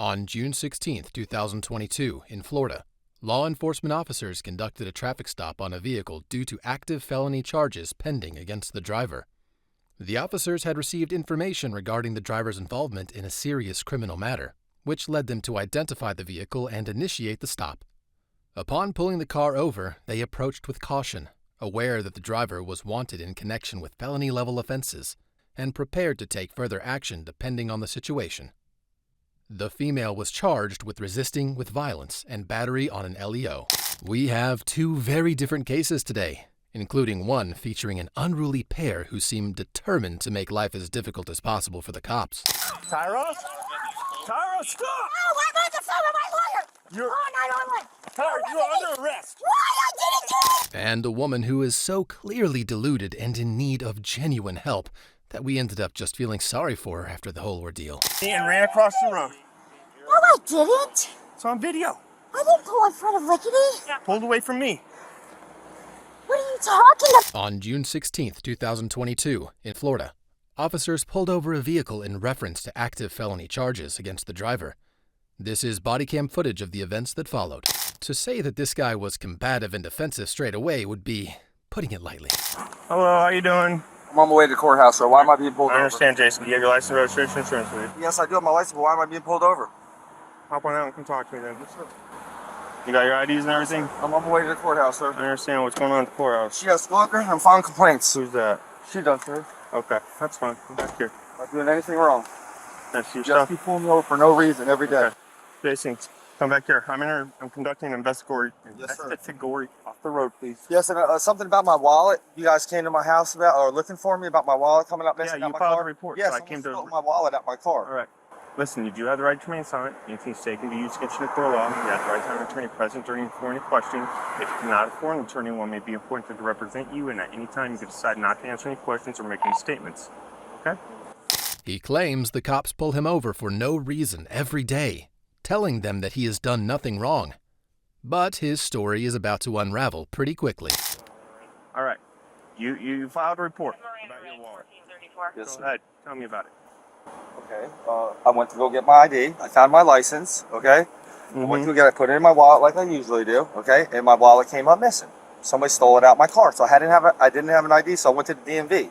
On June 16, 2022, in Florida, law enforcement officers conducted a traffic stop on a vehicle due to active felony charges pending against the driver. The officers had received information regarding the driver's involvement in a serious criminal matter, which led them to identify the vehicle and initiate the stop. Upon pulling the car over, they approached with caution, aware that the driver was wanted in connection with felony-level offenses, and prepared to take further action depending on the situation. The female was charged with resisting with violence and battery on an LEO. We have two very different cases today, including one featuring an unruly pair who seemed determined to make life as difficult as possible for the cops. Tyra? Tyra, stop! Oh, I'm on the phone with my lawyer! You're... Oh, 911! Tyra, you're under arrest! Why? I didn't do it! And a woman who is so clearly deluded and in need of genuine help that we ended up just feeling sorry for her after the whole ordeal. And ran across the road. No, I didn't. It's on video. I didn't pull in front of Lickety. Pulled away from me. What are you talking about? On June 16, 2022, in Florida, officers pulled over a vehicle in reference to active felony charges against the driver. This is bodycam footage of the events that followed. To say that this guy was combative and defensive straight away would be putting it lightly. Hello, how you doing? I'm on my way to the courthouse, so why am I being pulled over? I understand, Jason. Do you have your license, registration, insurance with you? Yes, I do have my license, but why am I being pulled over? Hop on out and come talk to me then. You got your IDs and everything? I'm on my way to the courthouse, sir. I understand what's going on at the courthouse. She has stalker, I'm filing complaints. Who's that? She does, sir. Okay, that's fine. Come back here. I'm not doing anything wrong. That's your Just stuff. keep pulling me over for no reason every day. Okay. Jason, come back here. I'm conducting an investigatory. Yes, sir. Investigatory. Off the road, please. Yes, and something about my wallet. You guys came to my house about, or looking for me about my wallet coming up missing Yeah, out you my filed car. a report. Yes, so I someone came to. stole my wallet out my car. All right. Listen, you do have the right to remain silent. Anything's taken to use against you in a court of law. You have the right to have an attorney present during any question. If you cannot afford an attorney, one may be appointed to represent you, and at any time you can decide not to answer any questions or make any statements. Okay? He claims the cops pull him over for no reason every day, telling them that he has done nothing wrong. But his story is about to unravel pretty quickly. All right. You filed a report about your wallet. Yes, Go ahead. Tell me about it. Okay. I went to go get my ID. I found my license. Okay. I went to get it, put it in my wallet like I usually do. Okay. And my wallet came up missing. Somebody stole it out my car, so I didn't have an ID. So I went to the DMV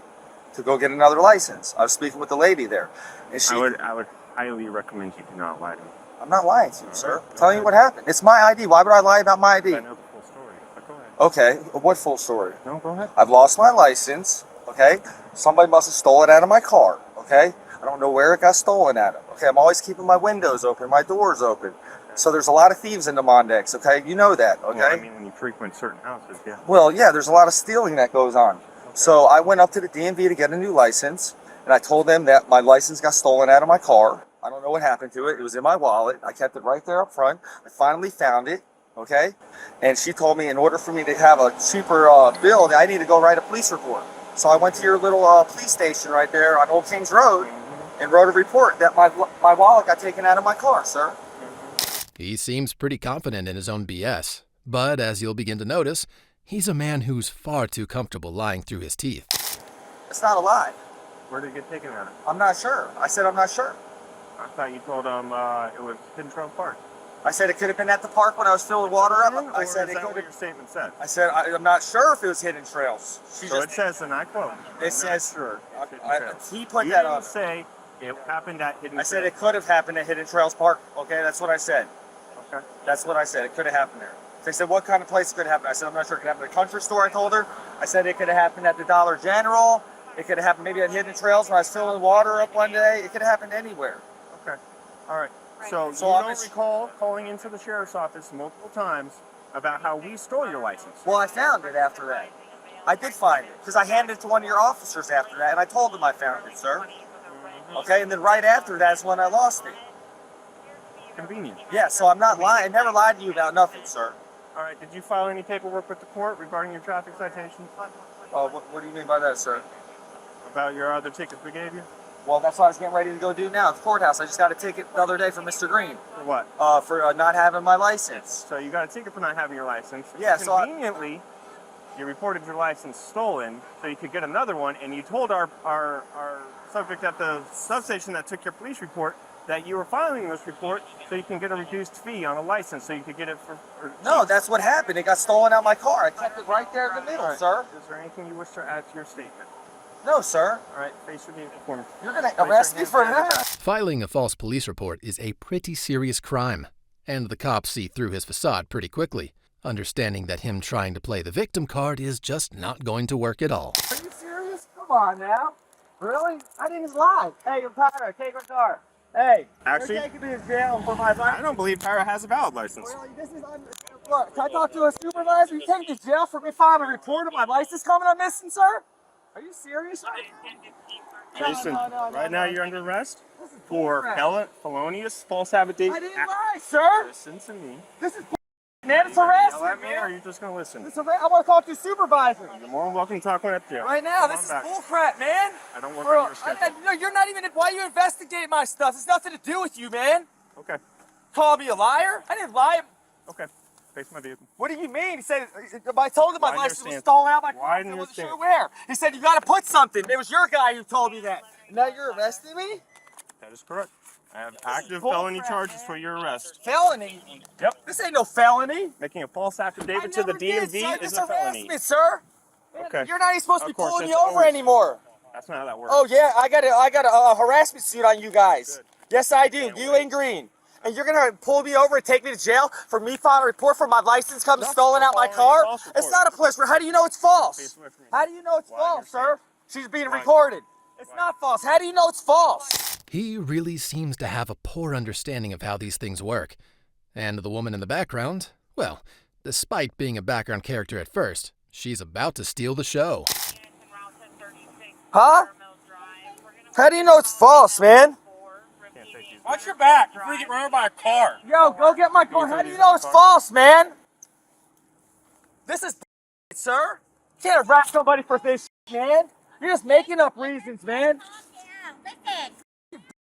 to go get another license. I was speaking with the lady there, and she. I would highly recommend you do not lie to me. I'm not lying to you, sir. I'm telling you what happened. It's my ID. Why would I lie about my ID? I know the full story, but go ahead. Okay. What full story? No, go ahead. I've lost my license. Okay. Somebody must have stolen it out of my car. Okay. I don't know where it got stolen at of. Okay. I'm always keeping my windows open, my doors open. So there's a lot of thieves in the Mondex. Okay. You know that. Okay. Well, I mean, when you frequent certain houses, yeah. Well, yeah, there's a lot of stealing that goes on. Okay. So I went up to the DMV to get a new license, and I told them that my license got stolen out of my car. I don't know what happened to it. It was in my wallet. I kept it right there up front. I finally found it, okay? And she told me in order for me to have a cheaper bill, that I need to go write a police report. So I went to your little police station right there on Old Kings Road and wrote a report that my wallet got taken out of my car, sir. He seems pretty confident in his own BS, but as you'll begin to notice, he's a man who's far too comfortable lying through his teeth. It's not a lie. Where did it get taken out of? I'm not sure. I said I'm not sure. I thought you told him it was Hidden Trail Park. I said it could have been at the park when I was filling water up. I said is it that could what your statement said? I said I'm not sure if it was Hidden Trails. So it says, and I quote, It says sure. he put You that didn't on. say it happened at Hidden I said Trails. it could have happened at Hidden Trails Park. Okay, that's what I said. Okay. That's what I said. It could have happened there. They said, what kind of place could happen? I said, I'm not sure. It could happen at a country store, I told her. I said it could have happened at the Dollar General. It could have happened maybe at Hidden Trails when I was filling water up one day. It could have happened anywhere. Okay. All right. So So you I'm don't just- recall calling into the sheriff's office multiple times about how we stole your license? Well, I found it after that. I did find it because I handed it to one of your officers after that, and I told him I found it, sir. Okay, and then right after that's when I lost it. Convenient. Yeah, so I'm not lying. I never lied to you about nothing, sir. All right. Did you file any paperwork with the court regarding your traffic citation? What do you mean by that, sir? About your other tickets we gave you? Well, that's what I was getting ready to go do now at the courthouse. I just got a ticket the other day from Mr. Green For what? for not having my license. So you got a ticket for not having your license. Yeah, so conveniently, you reported your license stolen, so you could get another one, and you told our subject at the substation that took your police report that you were filing this report so you can get a reduced fee on a license, so you could get it for No, that's what happened. It got stolen out of my car. I kept it right there in the middle, sir. Is there anything you wish to add to your statement? No, sir. All right, face your vehicle for me. You're going to arrest me for that? Filing a false police report is a pretty serious crime, and the cops see through his facade pretty quickly, understanding that him trying to play the victim card is just not going to work at all. Are you serious? Come on now. Really? I didn't lie. Hey, I'm Tyler. Take my car. Hey, Actually, you're taking me to jail for my license. I don't believe Tyra has a valid license. Really? This is look, can I talk to a supervisor? You take me to jail for me filing a report of my license coming up missing, sir? Are you serious? Jason, right now you're under arrest for crap. felonious false affidavit. I didn't lie, sir. Listen to me. This is man. It's harassment. Yell at me, or are you just gonna listen? I want to talk to a supervisor. You're more than welcome to talk when at jail. Right now, this is bullcrap, man. I don't work on your schedule. No, you're not even. Why you investigate my stuff? It's nothing to do with you, man. Okay. Call me a liar? I didn't lie. Okay. Face my vehicle. What do you mean? He said, I told him my Widen your license was stance. stolen out of my car. Widen I your wasn't sure stance. where. He said, you got to put something. It was your guy who told me that. And now you're arresting me? That is correct. I have active bull felony crap, charges man. for your arrest. Felony? Yep. This ain't no felony. Making a false affidavit to the I never did, DMV sir. is This a felony. harassment, sir. Okay. You're not even supposed to be Of course, pulling me that's over always- anymore. That's not how that works. Oh yeah, I got a harassment suit on you guys. Good. Yes, I do. Can't You wait. and Green. And you're gonna pull me over and take me to jail for me filing a report for my license coming That's stolen out my filing a car? false It's report. not a police report. How do you know it's false? Face away from me. How do you know it's Widen false, your sir? She's being Widen. recorded. It's not false. How do you know it's false? He really seems to have a poor understanding of how these things work. And the woman in the background, well, despite being a background character at first, she's about to steal the show. Huh? How do you know it's false, man? Watch your back before you get run over by a car. Yo, go get my car. How do you know it's false, man? This is sir. You can't arrest somebody for this man. You're just making up reasons, man.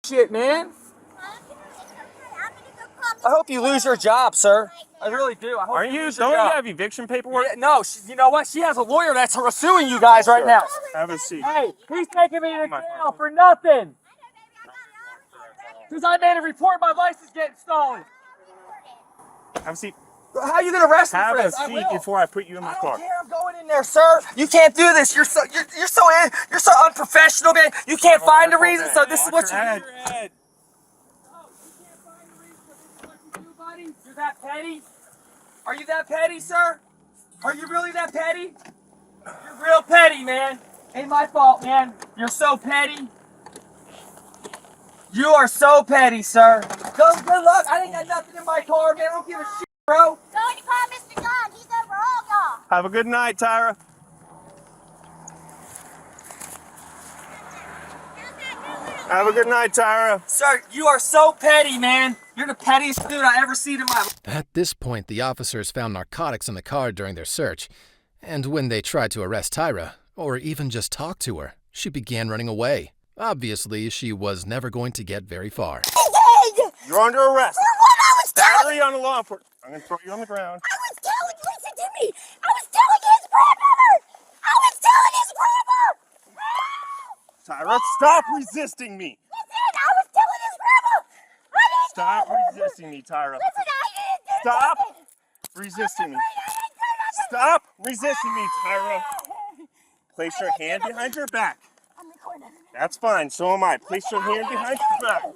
Shit, man. I hope you lose your job, sir. I really do. I hope Aren't you? lose your Don't you job. have eviction paperwork? Yeah, no, you know what? She has a lawyer that's suing you guys right now. Have a seat. Hey, he's taking me to jail for nothing. Because I made a report my license getting stolen. Have a seat. How are you going to arrest me Have for a this? I seat will. before I put you in my I car. don't care. I'm going in there, sir. You can't do this. You're so unprofessional, man. You can't find a reason. So this is what you Watch do. your head. You're that petty? Are you that petty, sir? Are you really that petty? You're real petty, man. Ain't my fault, man. You're so petty. You are so petty, sir. Good luck. I ain't got nothing in my car, man. I don't give a shit, bro. Going to call Mr. John. He's over all y'all. Have a good night, Tyra. Have a good night, Tyra. Sir, you are so petty, man. You're the pettiest dude I ever seen in my life. At this point, the officers found narcotics in the car during their search, and when they tried to arrest Tyra, or even just talk to her, she began running away. Obviously, she was never going to get very far. You're under arrest. For what I was telling Battery on a law enforcement. I'm going to throw you on the ground. I was telling, listen to me. I was telling his grandmother. I was telling his grandma. Tyra, stop resisting me. Listen, I was telling his grandma. I didn't Stop do it. resisting me, Tyra. Listen, I didn't do Stop nothing. resisting me. I didn't do nothing. Stop resisting me, Tyra. Place your hand behind your back. I'm recording. That's fine. So am I. Place your hand behind your back. Wait,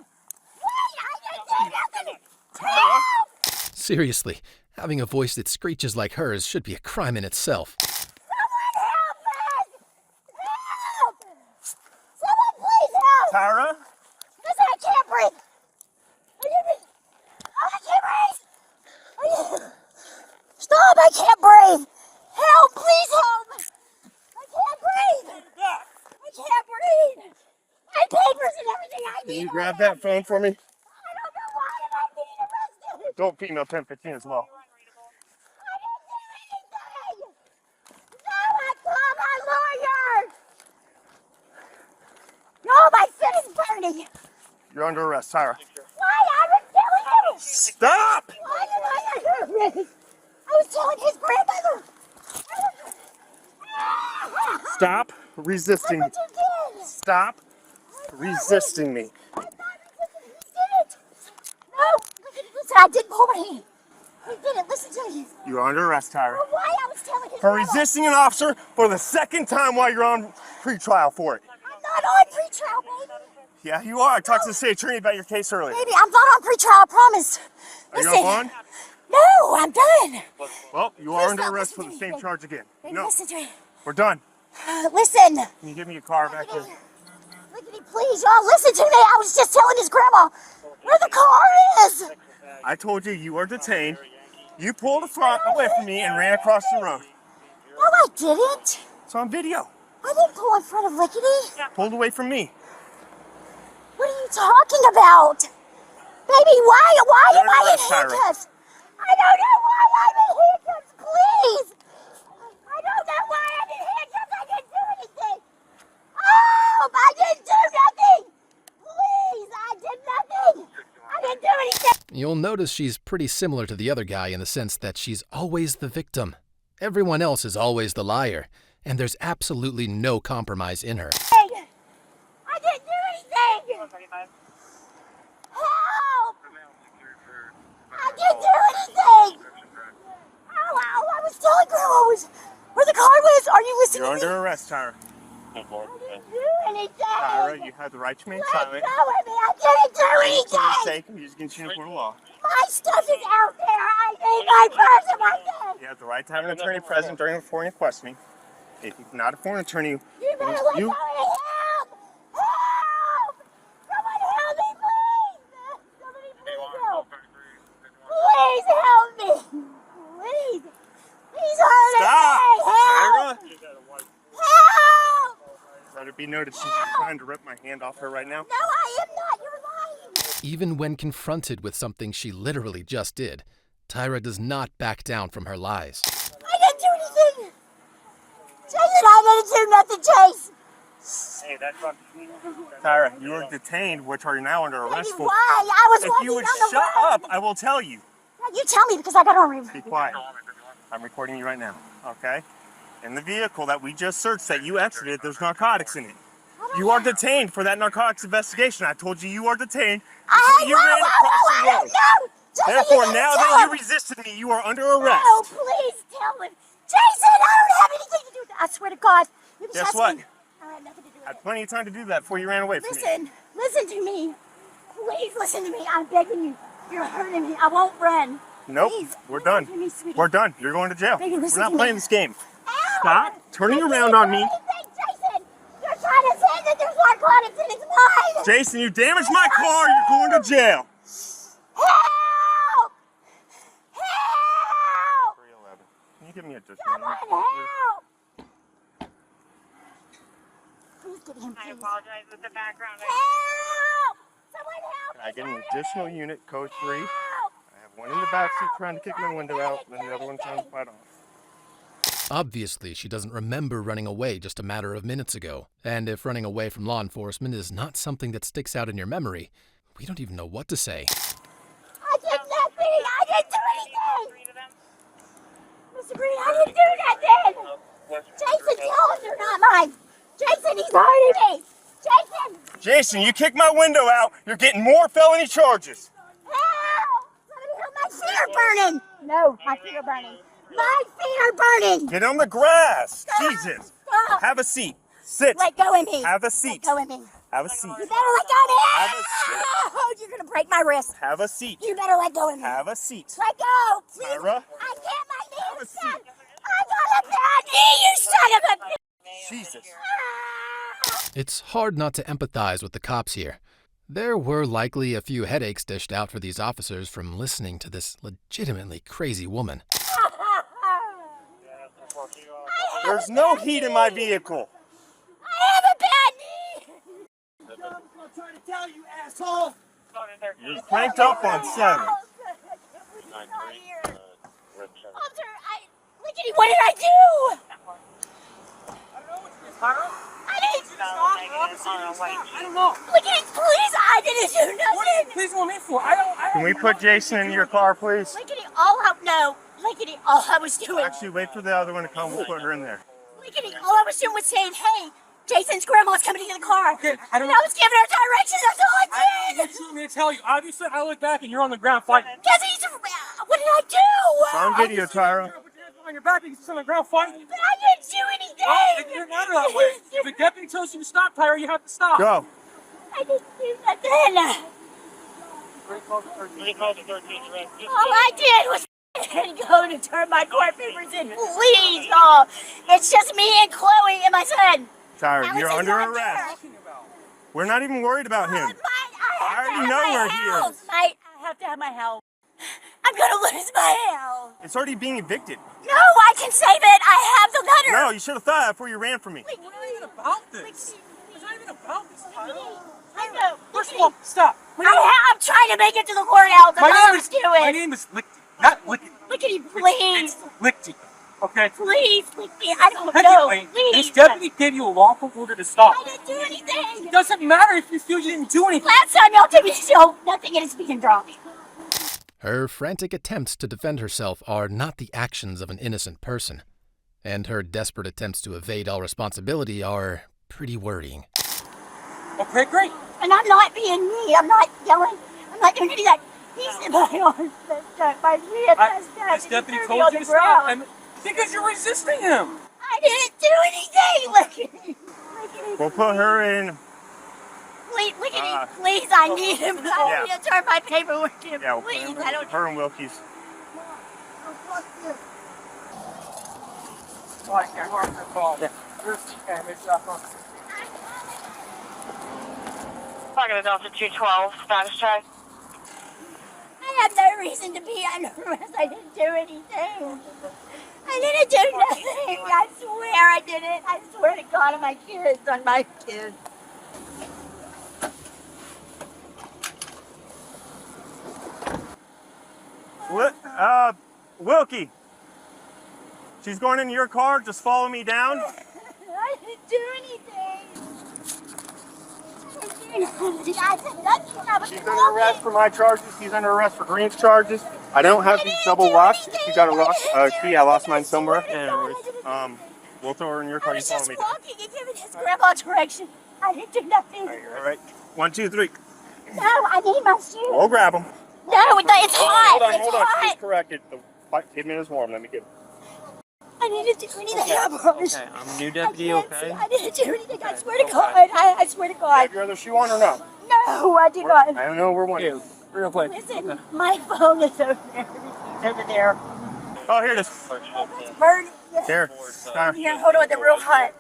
I didn't do nothing. Tyra. Seriously, having a voice that screeches like hers should be a crime in itself. Someone help us. Help. Someone please help. Tyra. Listen, I can't breathe. I can't breathe. Stop, I can't breathe. Help, please help. I can't breathe. I can't breathe. My papers and everything I Can need. you grab that phone for me? I don't know why I'm being arrested. Adult female 1015 as well. I didn't do anything. Someone call my lawyer. No, my foot is burning. You're under arrest, Tyra. Why? I was telling him. Stop! Why did I do this? I was telling his grandmother. Stop resisting me. What you did? Stop resisting me. I thought he did didn't pull my hand. He didn't. Listen to me. You are under arrest, Tyra. For why I was telling his For grandma. resisting an officer for the second time while you're on pre-trial for it. I'm not on pre-trial, baby. Yeah, you are. I talked to the state attorney about your case earlier. Baby, I'm not on pre-trial, I promise. Are you Listen. on bond? No, I'm done. Well, you are Please under don't arrest for listen the to me, same baby. charge again. Baby, No, listen to me. we're done. Listen. Can you give me your car back here? Lickety, please, y'all, listen to me. I was just telling his grandma where the car is. I told you you are detained. You pulled away from me and ran across the road. No, I didn't. It's on video. I didn't pull in front of Lickety. Pulled away from me. What are you talking about? Baby, why You're am I under in arrest, Tyra. handcuffs? I don't know why I'm in handcuffs, please. I don't know why I'm in handcuffs. I didn't do anything. Oh, I didn't do nothing. Please, I did nothing. I didn't do anything. You'll notice she's pretty similar to the other guy in the sense that she's always the victim. Everyone else is always the liar, and there's absolutely no compromise in her. I didn't do anything. Help! I didn't do anything. Ow, I was telling Grandma where the car was. Are you listening You're to me? under arrest, Tyra. I didn't do anything. Tyra, you have the right to remain Let silent. go of me. I didn't do For your anything. sake, I'm just continuing to court of law. My stuff is out there. I need my purse and my thing. You have the right to have an attorney present during foreign questioning. If you're not a foreign attorney, You better let go of me. Help! Help! Someone help me, please! Somebody please help! Please help me! Please! He's hurting stop, me! Help! Tyra. Help! Let it be noted, she's trying to rip my hand off her right now. No, I am not! You're lying! Even when confronted with something she literally just did, Tyra does not back down from her lies. I didn't do anything! Jason, I didn't do nothing, Chase! Tyra, you are detained, which are now under arrest Baby, for. why? I was If walking you would down the shut road. up, I will tell you. You tell me because I got on reverse. Be quiet. I'm recording you right now, okay? In the vehicle that we just searched that you exited, there's narcotics in it. You are detained for that narcotics investigation. I told you you are detained because you ran across the road. No! Therefore, now that you resisted me, you are under arrest. No, please tell him. Jason, I don't have anything to do with that. I swear to God. You can Guess trust what? me. I had nothing to do with I had it. plenty of time to do that before you ran away from me. Listen to me. Please listen to me. I'm begging you. You're hurting me. I won't run. Nope, Please, we're listen done. to me, sweetie. We're done. You're going to jail. Baby, listen We're not to me. playing this game. Ow! Stop turning I around can't on do me. anything, Jason. You're trying to say that there's narcotics in his mind. Jason, you damaged my car. You're going to jail. Help! Help! 311. Can you give me a discount? Someone help! Please get him, please. apologize with the background. Help! Someone help! Can I get an He's additional hurting. unit, code 3? I Help! have one in the back seat trying to kick my window out, and the other one trying to fight off. Obviously, she doesn't remember running away just a matter of minutes ago, and if running away from law enforcement is not something that sticks out in your memory, we don't even know what to say. I did nothing! I didn't do anything! Mr. Green, I didn't do nothing! Jason, tell him they're not mine! Jason, he's hurting me! Jason! Jason, you kicked my window out. You're getting more felony charges. Help! Somebody help! My feet are burning! No, my feet are burning. My feet are burning! Get on the grass. Stop. Jesus. Stop! Have a seat. Sit. Let go of me! Have a seat. Let go of me! Have a seat. You better let go of me! Have a seat. Oh, you're gonna break my wrist! Have a seat. You better let go of me! Have a seat. Let go! Please! Tyra. I can't, my knee Have a is stuck! seat. I got a bad knee, you son of a bitch! Jesus. Ah! It's hard not to empathize with the cops here. There were likely a few headaches dished out for these officers from listening to this legitimately crazy woman. There's no heat in my vehicle. I have a bad knee! I'm trying to tell you, asshole. You're cranked up on 7. Officer, Lickety, what did I do? I didn't. I don't know. Lickety, please, I didn't do What do you nothing. please want me for? I don't. Can we put Jason in your car, please? Lickety, Lickety, all I was doing. Actually, wait for the other one to come. We'll put her in there. Lickety, all I was doing was saying, hey, Jason's grandma's coming to get the car. Okay, I don't And I was giving her directions, that's all I I did. you want me to tell you. Obviously, I look back and you're on the ground fighting. Because he's I do? It's on video, Tyra. On your back, you can sit on the ground fighting. But I didn't do anything. Well, you're not that way. If the deputy tells you to stop, Tyra, you have to stop. Go. I didn't do nothing. All I did was go to turn my court papers in. Please, oh, it's just me and Chloe and my son. Tyra, you're under arrest. We're not even worried about him. I already know where he is. I have to have my help. I'm gonna lose my house. It's already being evicted. No, I can save it. I have the letter. No, you should have thought that before you ran from me. It's not even about this. It's not even about this, Tyra. I know. First of all, stop. I'm trying to make it to the courthouse. My name is Lickty, not Lickety. Lickety, please. It's Lickty. Okay. Please, Lickety. I don't know. Anyway, Please. this deputy gave you a lawful order to stop. I didn't do anything. It doesn't matter if you feel you didn't do anything. Last time y'all took me to jail, nothing is being dropped. Her frantic attempts to defend herself are not the actions of an innocent person, and her desperate attempts to evade all responsibility are pretty worrying. Okay, great. And I'm not being mean. I'm not yelling. I'm not doing any of that. He's in my arms. My rib has that. This deputy told you to stop, and because you're resisting him. I didn't do anything. Lickety. We'll put her in. Lickety, please, I need him. I need to turn my paperwork in. Yeah, we'll Please, put I don't. her and Wilkie's. I can't work the call. Talking to Delta 212, status check. I have no reason to be under arrest. I didn't do anything. I didn't do nothing. I swear I didn't. I swear to God on my kids, What? Wilkie. She's going in your car. Just follow me down. I didn't do anything. I said nothing. I was She's under arrest for my charges. He's under arrest for Green's charges. I don't have these double locks. If you got a key, I lost mine somewhere. Anyways, we'll throw her in your car. I You was follow just me down. walking and giving his grandpa direction. I didn't do nothing. All right. 1, 2, 3. No, I need my shoes. We'll grab them. No, it's hot. Hold It's on. She's hot. corrected. The 5 minutes warm. Let me get it. I didn't do anything. I promise. Okay, I'm a new deputy, I can't okay? see. I didn't do anything. I swear to God. I swear to God. Have your other shoe on or no? No, I do not. I don't know where one Here, is. real quick. Listen, my phone is over there. It's over there. Oh, here it is. It's burning. There. Here, hold on. They're real hot.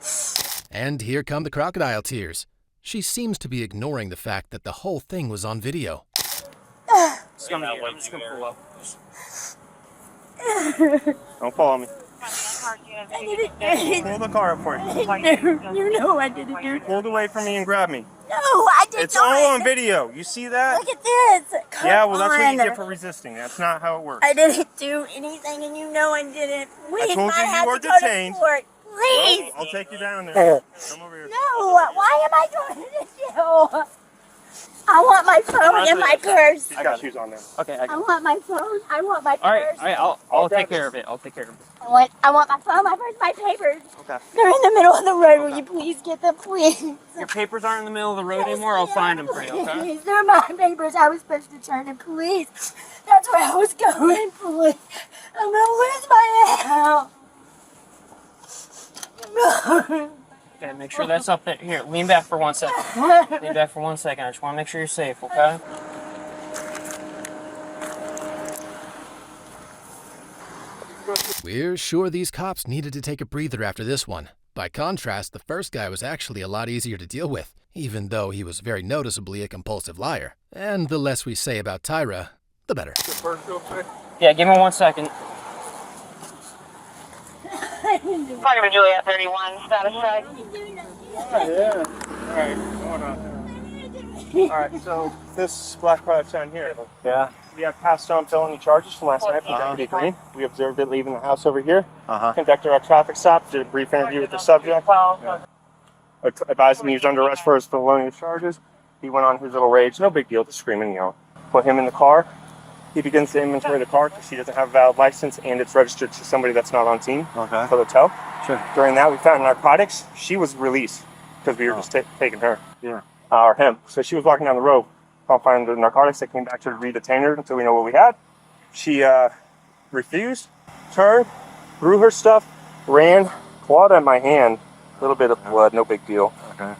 And here come the crocodile tears. She seems to be ignoring the fact that the whole thing was on video. Just come here. I'm just gonna pull up. Don't follow me. I didn't do anything. Pull the car up for you. You know I didn't do it. Pulled away from me and grab me. No, I didn't It's do all on it. video. You see that? Look at this. Come Yeah, well, that's what you on. get for resisting. That's not how it works. I didn't do anything, and you know I didn't. Please, told you I you have were to go to detained. court. Please. I'll take you down there. Come over here. No, why am I going to jail? I want my phone and my purse. She's got shoes on there. Okay, I want my phone. I want my All right, purse. I'll take care of it. I'll take care of it. I want my phone, my purse, my papers. Okay. They're in the middle of the road. Will you please get them, please? Your papers aren't in the middle of the road anymore. I'll find them for you, okay? Please, they're my papers. I was supposed to turn them, please. That's where I was going, please. I'm gonna lose my house. Okay, make sure that's up there. Here, lean back for 1 second. Lean back for 1 second. I just want to make sure you're safe, okay? We're sure these cops needed to take a breather after this one. By contrast, the first guy was actually a lot easier to deal with, even though he was very noticeably a compulsive liar. And the less we say about Tyra, the better. Yeah, give me 1 second. Talking to Juliet 31, status check. Yeah. All right. Hold on. All right. So this black product down here. Yeah. We have passed on felony charges from last night from Deputy Green. We observed it leaving the house over here. Conducted our traffic stop. Did a brief interview with the subject. Advised him he was under arrest for his felonious charges. He went on his little rage. No big deal. Just screaming and yelling. Put him in the car. He begins to inventory the car because he doesn't have a valid license and it's registered to somebody that's not on scene for the tow. Sure. During that, we found narcotics. She was released because we were just taking her. Yeah. Or him. So she was walking down the road. I'll find the narcotics. They came back to re-detain her until we know what we had. She refused, turned, threw her stuff, ran, clawed at my hand, a little bit of blood, no big deal. Okay.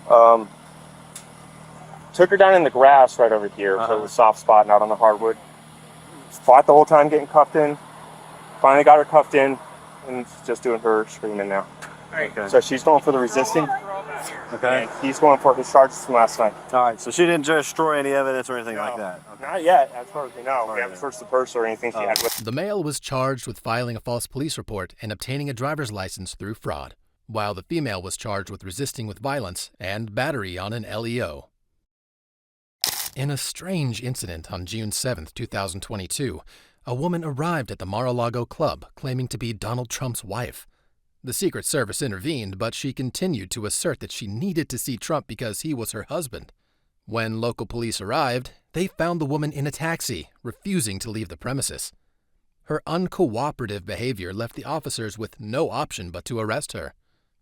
Took her down in the grass right over here, so it was a soft spot, not on the hardwood. Fought the whole time getting cuffed in. Finally got her cuffed in, and she's just doing her screaming now. Okay. So she's going for the resisting. Okay. And he's going for his charges from last night. All right. So she didn't destroy any evidence or anything like that. Okay. Not yet, as far as we know. We haven't searched the purse or anything she had with. The male was charged with filing a false police report and obtaining a driver's license through fraud, while the female was charged with resisting with violence and battery on an LEO. In a strange incident on June 7, 2022, a woman arrived at the Mar-a-Lago club claiming to be Donald Trump's wife. The Secret Service intervened, but she continued to assert that she needed to see Trump because he was her husband. When local police arrived, they found the woman in a taxi, refusing to leave the premises. Her uncooperative behavior left the officers with no option but to arrest her.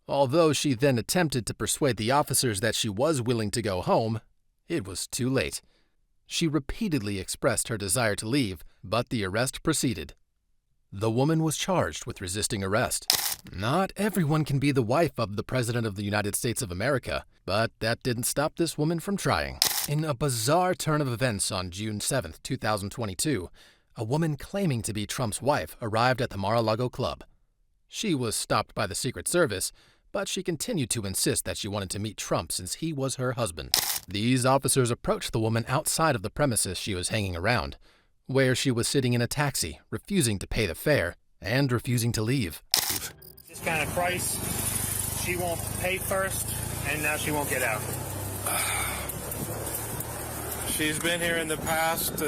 Although she then attempted to persuade the officers that she was willing to go home, it was too late. She repeatedly expressed her desire to leave, but the arrest proceeded. The woman was charged with resisting arrest. Not everyone can be the wife of the President of the United States of America, but that didn't stop this woman from trying. In a bizarre turn of events on June 7, 2022, a woman claiming to be Trump's wife arrived at the Mar-a-Lago club. She was stopped by the Secret Service, but she continued to insist that she wanted to meet Trump since he was her husband. These officers approached the woman outside of the premises she was hanging around, where she was sitting in a taxi, refusing to pay the fare and refusing to leave. This kind of price, she won't pay first, and now she won't get out. She's been here in the past,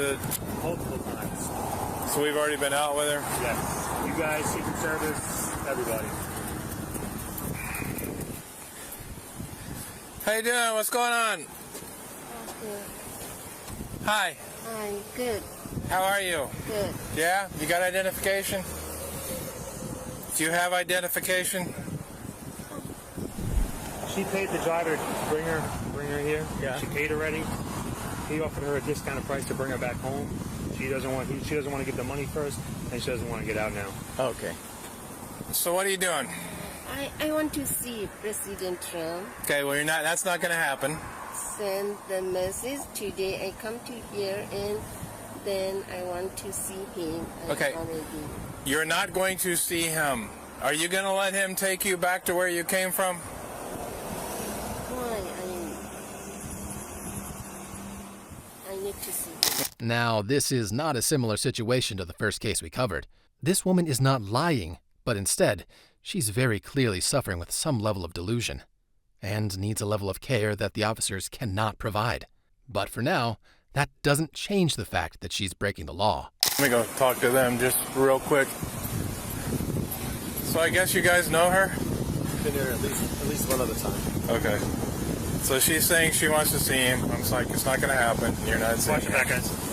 Multiple times. so we've already been out with her. Yes. You guys, Secret Service, everybody. How you doing? What's going on? Good. Hi. Hi, good. How are you? Good. Yeah? You got identification? Do you have identification? She paid the driver to bring her here. Yeah. She paid already. He offered her a discounted price to bring her back home. She doesn't want to give the money first, and she doesn't want to get out now. Okay. So what are you doing? I want to see President Trump. Okay, well that's not going to happen. Send the message today. I come to here and then I want to see him. Okay. You're not going to see him. Are you going to let him take you back to where you came from? Why? I need to see him. Now, this is not a similar situation to the first case we covered. This woman is not lying, but instead, she's very clearly suffering with some level of delusion and needs a level of care that the officers cannot provide. But for now, that doesn't change the fact that she's breaking the law. Let me go talk to them just real quick. So I guess you guys know her? Been here at least one other time. Okay. So she's saying she wants to see him. I'm just like, it's not going to happen. You're not seeing him. Watch your back, guys.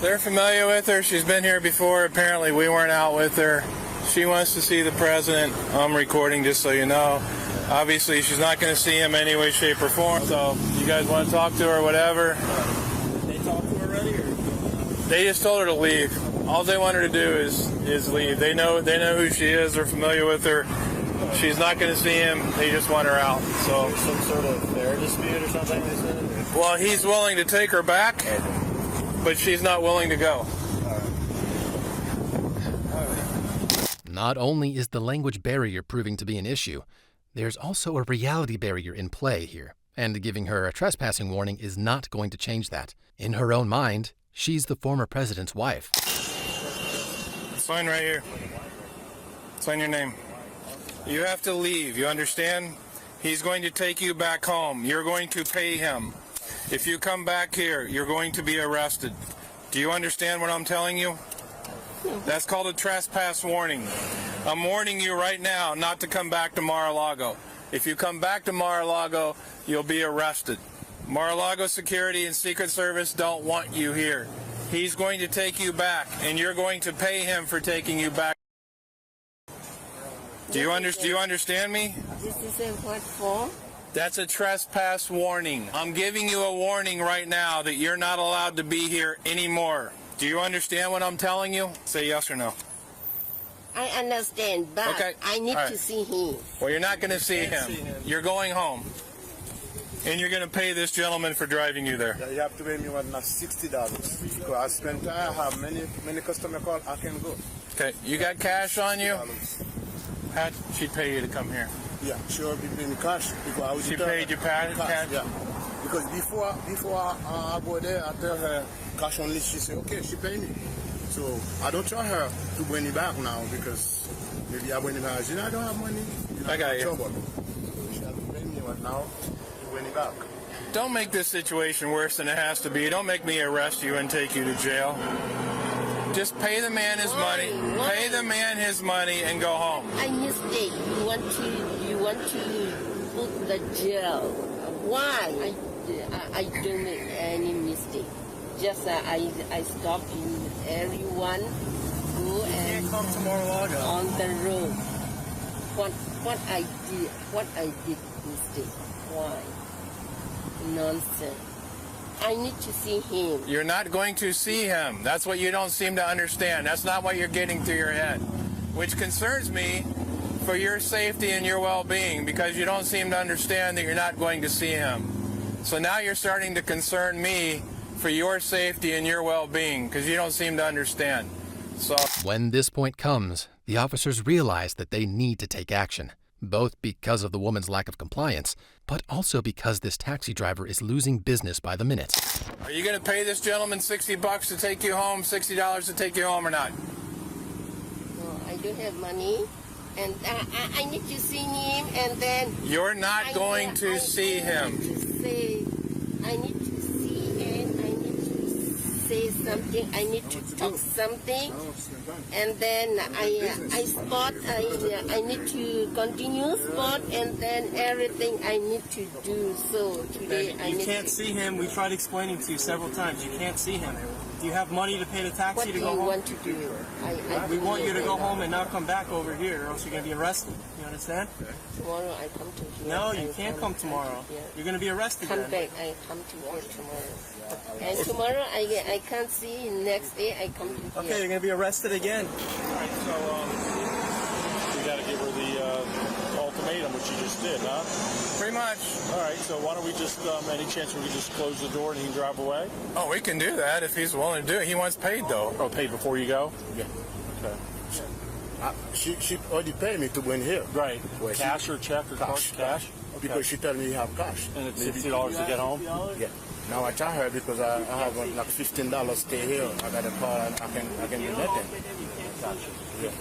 They're familiar with her. She's been here before. Apparently we weren't out with her. She wants to see the president. I'm recording just so you know. Obviously she's not going to see him any way, shape, or form. So you guys want to talk to her or whatever? Did they talk to her already? Or? They just told her to leave. All they want her to do is leave. They know who she is. They're familiar with her. She's not going to see him. They just want her out. So Some sort of fair dispute or something they said? well, he's willing to take her back, but she's not willing to go. Not only is the language barrier proving to be an issue, there's also a reality barrier in play here, and giving her a trespassing warning is not going to change that. In her own mind, she's the former president's wife. Sign right here. Sign your name. You have to leave, you understand? He's going to take you back home. You're going to pay him. If you come back here, you're going to be arrested. Do you understand what I'm telling you? That's called a trespass warning. I'm warning you right now not to come back to Mar-a-Lago. If you come back to Mar-a-Lago, you'll be arrested. Mar-a-Lago Security and Secret Service don't want you here. He's going to take you back, and you're going to pay him for taking you back. Do you understand me? This is a what for? That's a trespass warning. I'm giving you a warning right now that you're not allowed to be here anymore. Do you understand what I'm telling you? Say yes or no. I understand, but Okay. I need All right. to see him. Well, you're not going to see him. You're going home. And you're going to pay this gentleman for driving you there. Yeah, you have to pay me $60 because I spent time. I have many customer call. I can go. Okay, you got cash on you? How'd she pay you to come here? Yeah, she will be paying cash because I was. She paid you cash? Yeah, because before I go there, I tell her cash only. She say okay, she pay me. So I don't tell her to bring it back now because maybe I bring it back. She I don't have money. I got you. Trouble. So she has to pay me right now to bring it back. Don't make this situation worse than it has to be. Don't make me arrest you and take you to jail. Just pay the man his money. Pay the man his money and go home. I mistake. You want to put the jail. Why? I don't make any mistake. Just I stop in everyone go and come tomorrow morning. on the road. What I did mistake. Why? Nonsense. I need to see him. You're not going to see him. That's what you don't seem to understand. That's not what you're getting through your head, which concerns me for your safety and your well-being because you don't seem to understand that you're not going to see him. So now you're starting to concern me for your safety and your well-being because you don't seem to understand. So When this point comes, the officers realize that they need to take action, both because of the woman's lack of compliance, but also because this taxi driver is losing business by the minute. are you going to pay this gentleman $60 to take you home, $60 to take you home or not? No, I don't have money. And I need to see him and then... You're not going to see him. I need to see him. I need to say something. I need to talk something. And then I spot. I need to continue spot. And then everything I need to do. So today I You need can't to... see him. We tried explaining to you several times. You can't see him. Do you have money to pay the taxi What to do go you home? want to do? We want you to go home and not come back over here, or else you're going to be arrested. You understand? Tomorrow I come to here. No, you can't come tomorrow. You're going to be arrested Come then. back. I come to here tomorrow. And tomorrow I can't see. Next day I come to here. Okay, you're going to be arrested again. All right, so we got to give her the ultimatum, which you just did, huh? Pretty much. All right, so why don't we just, any chance we can just close the door and he can drive away? Oh, we can do that if he's willing to do it. He wants paid, though. Oh, paid before you go? Yeah. Okay. She already paid me to bring here. Right. Cash or check or cash? Cash. Okay. Because she told me you have cash. And it's $60 to get home? Yeah. Now I tell her because I have like $15 stay here. I got a car and I can do nothing. Gotcha. Yeah.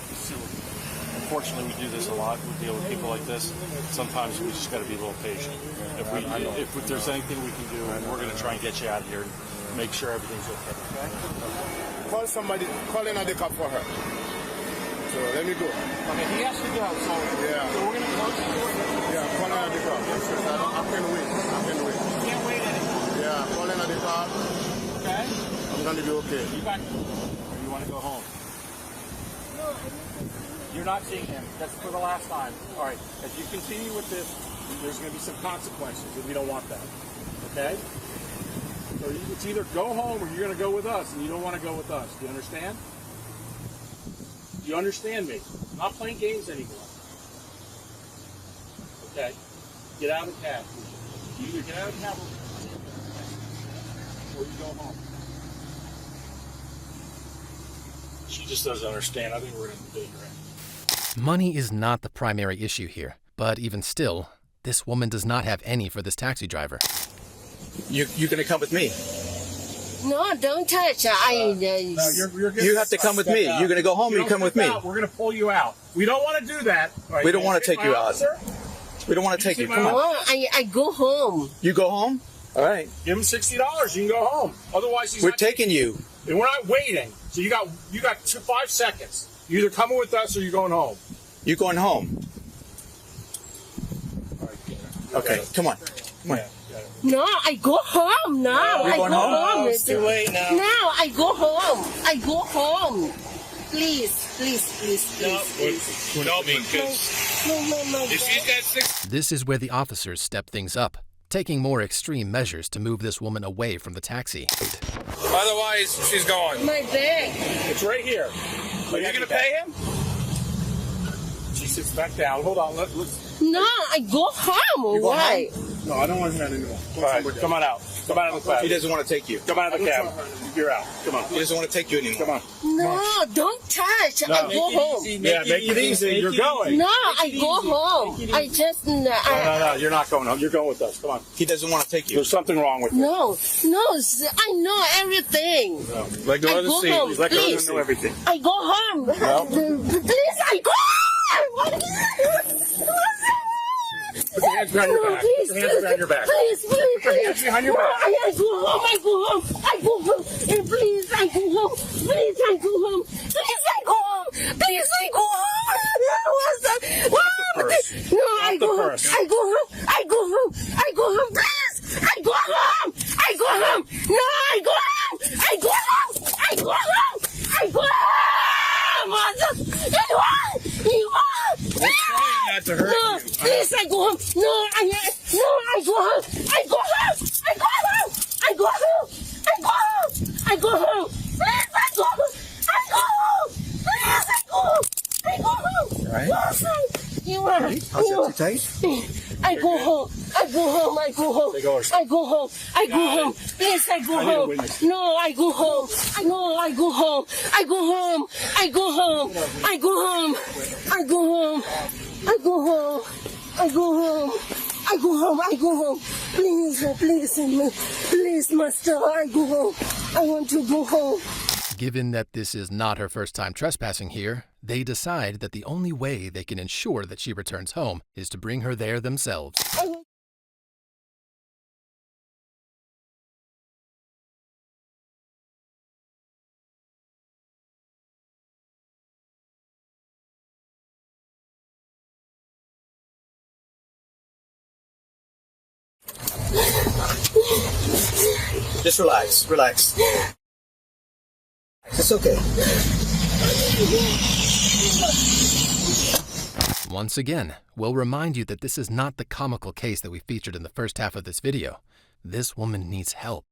Unfortunately, we do this a lot. We deal with people like this. Sometimes we just got to be a little patient. If there's anything we can do, we're going to try and get you out of here and make sure everything's okay. Call somebody, call another cop for her. So let me go. Okay, he has to go. So, yeah. So we're going to close the door. Yeah, call another cop. I can wait. You can't wait anymore. Yeah, call another cop. Okay. I'm going to be okay. You back? Or you want to go home? You're not seeing him. That's for the last time. All right. If you continue with this, there's going to be some consequences, and we don't want that. Okay? So it's either go home or you're going to go with us, and you don't want to go with us. Do you understand? Do you understand me? I'm not playing games anymore. Okay? Get out of the cab. You either get out of the cab or you go home. She just doesn't understand. I think we're going to debate her in. Money is not the primary issue here, but even still, this woman does not have any for this taxi driver. You're going to come with me. No, don't touch. You have to come with me. You're going to go home and you come with me. We're going to pull you out. We don't want to do that. Right, we don't want to take you out. We don't want to take you. Come on. I go home. You go home? All right. Give him $60. You can go home. Otherwise, he's we're taking you. And we're not waiting. So you got 5 seconds. You're either coming with us or you're going home. You're going home. Okay, come on. Come on. No, I go home now. You're going home? Home. It's too late now. Now I go home. I go home. Please, please, please, please. No, because if she's got 6. This is where the officers step things up, taking more extreme measures to move this woman away from the taxi. Otherwise, she's gone. My bag. It's right here. Are you going to pay him? She sits back down. Hold on. Let's. No, I go home. You go Why? home? No, I don't want that anymore. All right, come on out. Come out of the cab. He doesn't want to take you. Come out of the cab. You're out. Come on. He doesn't want to take you anymore. Come on. No, don't touch. No. I go home. Yeah, make it easy. You're going. No, I go home. I just. No, you're not going home. You're going with us. Come on. He doesn't want to take you. There's something wrong with you. No, I know everything. No. Let go of the seat. Home, Let go of please. the know everything. I go home. No. Please, I go home. Put your hands behind your back. Please, Put your hands behind your back. Please, Put your hands behind your back. I go home. I go home. I go home. And please, I go home. Please, I go home. Please, I go home. Please, I go home. No, I go home. I go home. I go home. I go home. Please, I go home. I go home. No, I go home. I go home. I go home. I go home. Not to hurt no, you. Please, I go home. No, I go home. I go home. I go home. I go home. I go home. I go home. Please, I go home. I go home. Please, I go home. I go home. All right. You are. How's that too tight? I go home. I go home. I go home. I go home. I go home. Please, I go home. No, I go home. No, I go home. I go home. I go home. I go home. I go home. I go home. I go home. I go home. I go home. Please, please, master. I go home. I want to go home. Given that this is not her first time trespassing here, they decide that the only way they can ensure that she returns home is to bring her there themselves. Just relax. Relax. It's okay. Once again, we'll remind you that this is not the comical case that we featured in the first half of this video. This woman needs help.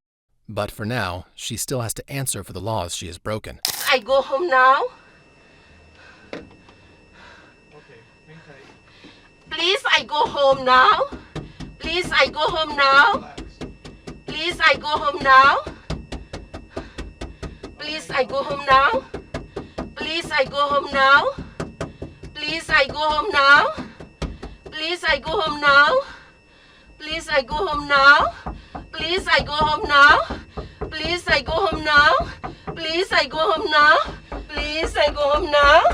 But for now, she still has to answer for the laws she has broken. I go home now. Please, I go home now. Please, I go home now. Please, I go home now. Please, I go home now. Please, I go home now. Please, I go home now. Please, I go home now. Please, I go home now. Please, I go home now. Please, I go home now. Please, I go home now. Please, I go home now.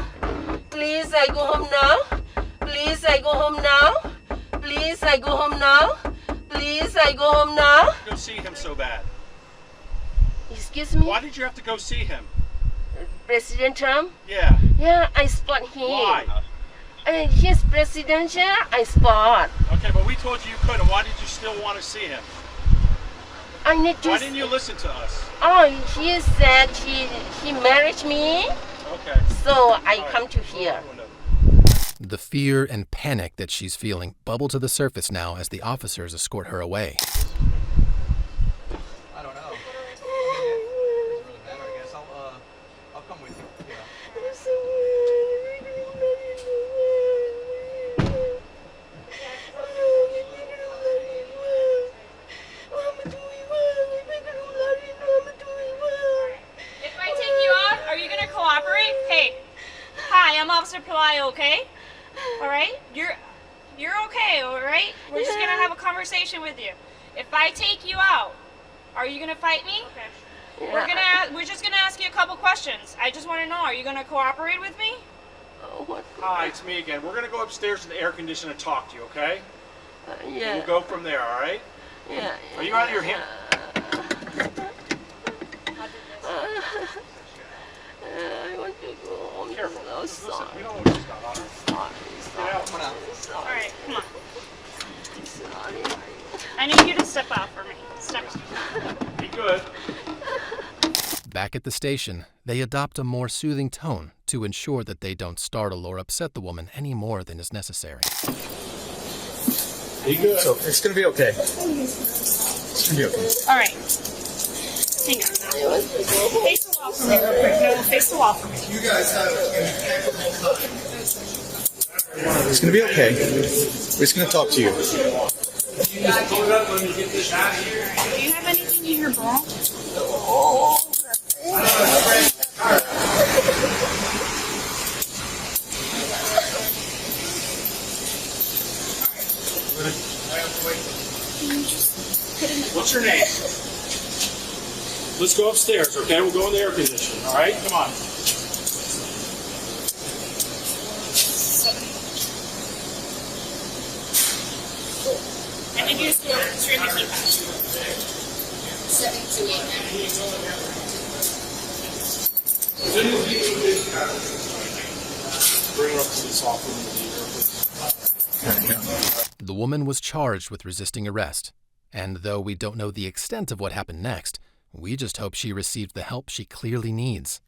Please, I go home now. Please, I go home now. Please, I go home now. Please, I go home now. Go see him so bad. Excuse me? Why did you have to go see him? President Trump? Yeah. Yeah, I spot him. Why? His presidential, I spot. Okay, but we told you you couldn't. Why did you still want to see him? I need to. Why didn't you listen to us? Oh, he said he married me. Okay. So I come to here. The fear and panic that she's feeling bubble to the surface now as the officers escort her away. I don't know. It doesn't really matter, I guess. I'll come with you. If I take you out, are you gonna cooperate? Hey, hi, I'm Officer Pelayo, okay? All right, you're okay, all right? We're just gonna have a conversation with you. If I take you out, are you gonna fight me? Okay. We're just gonna ask you a couple questions. I just want to know, are you gonna cooperate with me? Hi, it's me again. We're gonna go upstairs to the air conditioner and talk to you, okay? Yeah. We'll go from there, all right? Yeah. Are you out of your hand? I want to go home. Careful. No, Listen, sorry. we don't know what you got on her. Get out. Sorry. All right, come on. Sorry. I need you to step out for me. Step out. Be good. Back Back at the station, they adopt a more soothing tone to ensure that they don't startle or upset the woman any more than is necessary. Be good. So it's going to be okay. It's going to be okay. All right. Hang on. Face the wall for me real quick. No, face the wall for me. You guys have. It's going to be okay. We're just going to talk to you. Do you have anything in your bra? What's your name? Let's go upstairs, okay? We'll go in the air conditioning, all right? Come on. And then use the turn the keypad. 728. Bring her up to the soft room with you. The woman was charged with resisting arrest, and though we don't know the extent of what happened next, we just hope she received the help she clearly needs.